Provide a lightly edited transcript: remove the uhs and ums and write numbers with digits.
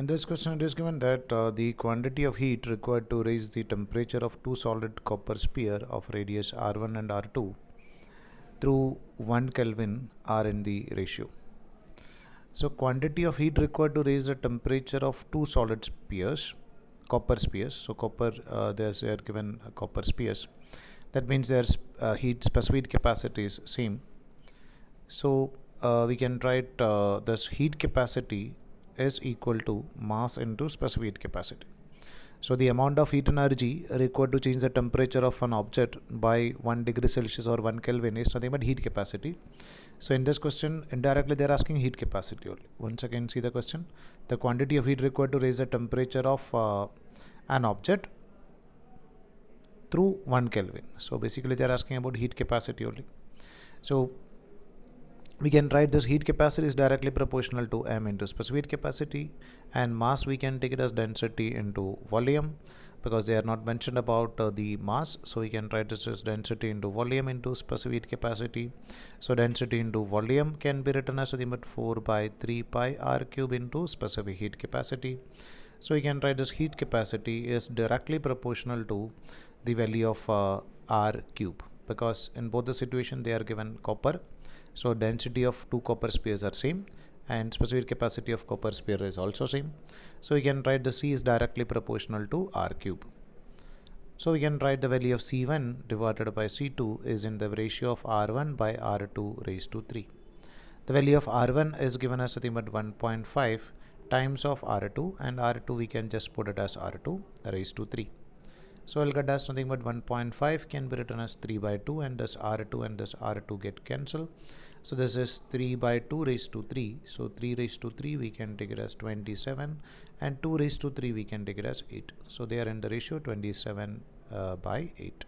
In this question, it is given that the quantity of heat required to raise the temperature of two solid copper sphere of radius R1 and R2 through 1 Kelvin are in the ratio. So, quantity of heat required to raise the temperature of two solid spheres, copper spheres. So, copper, they are given copper spheres. That means their heat specific capacity is same. So, we can write this heat capacity is equal to mass into specific capacity. So the amount of heat energy required to change the temperature of an object by 1 degree Celsius or 1 Kelvin is nothing but heat capacity. So in this question, indirectly they are asking heat capacity only. Once again, see the question. The quantity of heat required to raise the temperature of an object through 1 Kelvin. So basically they are asking about heat capacity only. So we can write this heat capacity is directly proportional to m into specific capacity, and mass we can take it as density into volume, because they are not mentioned about the mass. So we can write this as density into volume into specific capacity. So density into volume can be written as nothing but 4 by 3 pi r cube into specific heat capacity. So we can write this heat capacity is directly proportional to the value of r cube, because in both the situation they are given copper. So density of two copper spheres are same, and specific capacity of copper sphere is also same. So we can write the C is directly proportional to R cube. So we can write the value of C1 divided by C2 is in the ratio of R1 by R2 raised to 3. The value of R1 is given as nothing but 1.5 times of R2, and R2 we can just put it as R2 raised to 3. So I'll get as nothing but 1.5 can be written as 3 by 2, and this R2 and this R2 get cancelled. So this is 3 by 2 raised to 3. So 3 raised to 3 we can take it as 27, and 2 raised to 3 we can take it as 8. So they are in the ratio 27 by 8.